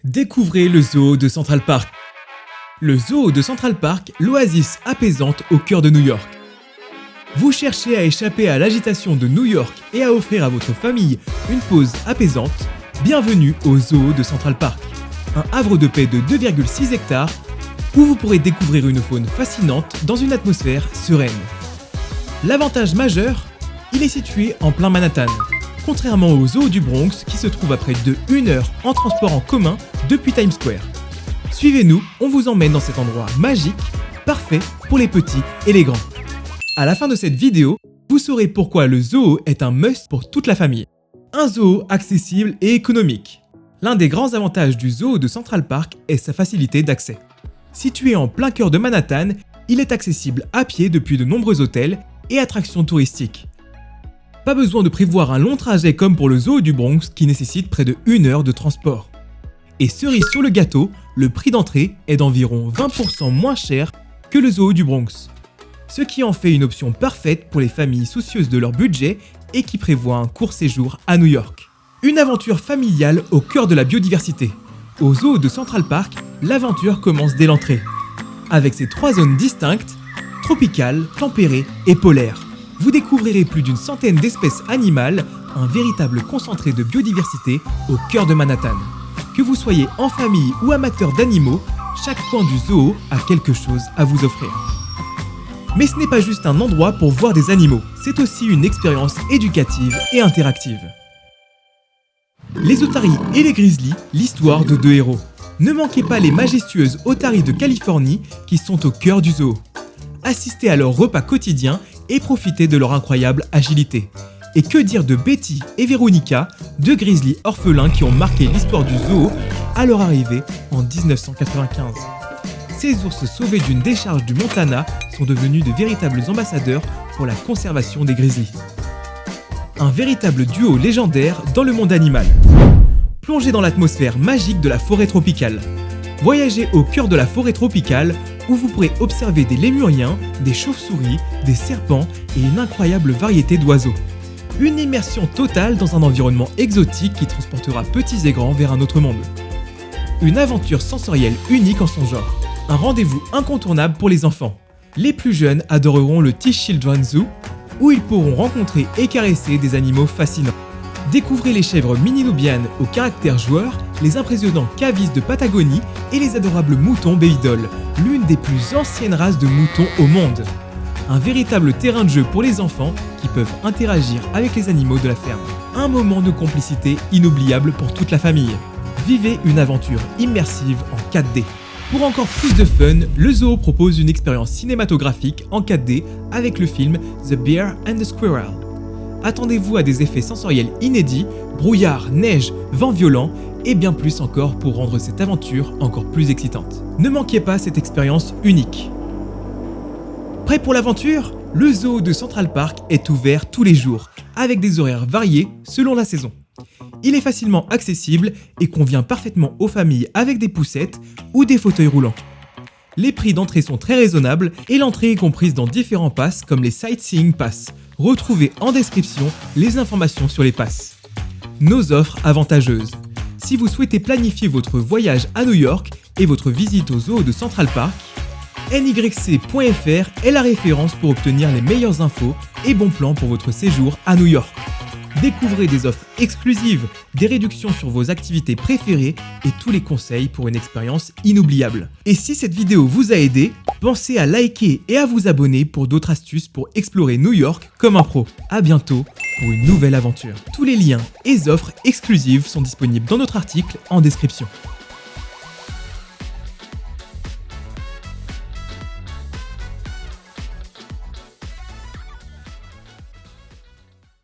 Découvrez le zoo de Central Park. Le zoo de Central Park, l'oasis apaisante au cœur de New York. Vous cherchez à échapper à l'agitation de New York et à offrir à votre famille une pause apaisante? Bienvenue au zoo de Central Park, un havre de paix de 2,6 hectares où vous pourrez découvrir une faune fascinante dans une atmosphère sereine. L'avantage majeur, il est situé en plein Manhattan, contrairement au zoo du Bronx qui se trouve à près de 1 heure en transport en commun depuis Times Square. Suivez-nous, on vous emmène dans cet endroit magique, parfait pour les petits et les grands. À la fin de cette vidéo, vous saurez pourquoi le zoo est un must pour toute la famille. Un zoo accessible et économique. L'un des grands avantages du zoo de Central Park est sa facilité d'accès. Situé en plein cœur de Manhattan, il est accessible à pied depuis de nombreux hôtels et attractions touristiques. Pas besoin de prévoir un long trajet comme pour le zoo du Bronx qui nécessite près de 1 heure de transport. Et cerise sur le gâteau, le prix d'entrée est d'environ 20% moins cher que le zoo du Bronx. Ce qui en fait une option parfaite pour les familles soucieuses de leur budget et qui prévoient un court séjour à New York. Une aventure familiale au cœur de la biodiversité. Au zoo de Central Park, l'aventure commence dès l'entrée. Avec ses 3 zones distinctes, tropicales, tempérées et polaires. Vous découvrirez plus d'une centaine d'espèces animales, un véritable concentré de biodiversité au cœur de Manhattan. Que vous soyez en famille ou amateur d'animaux, chaque coin du zoo a quelque chose à vous offrir. Mais ce n'est pas juste un endroit pour voir des animaux, c'est aussi une expérience éducative et interactive. Les otaries et les grizzlies, l'histoire de 2 héros. Ne manquez pas les majestueuses otaries de Californie qui sont au cœur du zoo. Assistez à leur repas quotidien et profitez de leur incroyable agilité. Et que dire de Betty et Veronica, 2 grizzlies orphelins qui ont marqué l'histoire du zoo à leur arrivée en 1995. Ces ours sauvés d'une décharge du Montana sont devenus de véritables ambassadeurs pour la conservation des grizzlies. Un véritable duo légendaire dans le monde animal. Plongez dans l'atmosphère magique de la forêt tropicale. Voyagez au cœur de la forêt tropicale où vous pourrez observer des lémuriens, des chauves-souris, des serpents et une incroyable variété d'oiseaux. Une immersion totale dans un environnement exotique qui transportera petits et grands vers un autre monde. Une aventure sensorielle unique en son genre. Un rendez-vous incontournable pour les enfants. Les plus jeunes adoreront le Tisch Children's Zoo où ils pourront rencontrer et caresser des animaux fascinants. Découvrez les chèvres mini-nubianes au caractère joueur, les impressionnants cavis de Patagonie et les adorables moutons Baby Doll, l'une des plus anciennes races de moutons au monde. Un véritable terrain de jeu pour les enfants qui peuvent interagir avec les animaux de la ferme. Un moment de complicité inoubliable pour toute la famille. Vivez une aventure immersive en 4D. Pour encore plus de fun, le zoo propose une expérience cinématographique en 4D avec le film The Bear and the Squirrel. Attendez-vous à des effets sensoriels inédits, brouillard, neige, vent violent et bien plus encore pour rendre cette aventure encore plus excitante. Ne manquez pas cette expérience unique. Prêt pour l'aventure? Le zoo de Central Park est ouvert tous les jours, avec des horaires variés selon la saison. Il est facilement accessible et convient parfaitement aux familles avec des poussettes ou des fauteuils roulants. Les prix d'entrée sont très raisonnables et l'entrée est comprise dans différents passes comme les Sightseeing Pass. Retrouvez en description les informations sur les passes. Nos offres avantageuses. Si vous souhaitez planifier votre voyage à New York et votre visite au zoo de Central Park, nyc.fr est la référence pour obtenir les meilleures infos et bons plans pour votre séjour à New York. Découvrez des offres exclusives, des réductions sur vos activités préférées et tous les conseils pour une expérience inoubliable. Et si cette vidéo vous a aidé, pensez à liker et à vous abonner pour d'autres astuces pour explorer New York comme un pro. À bientôt pour une nouvelle aventure. Tous les liens et offres exclusives sont disponibles dans notre article en description.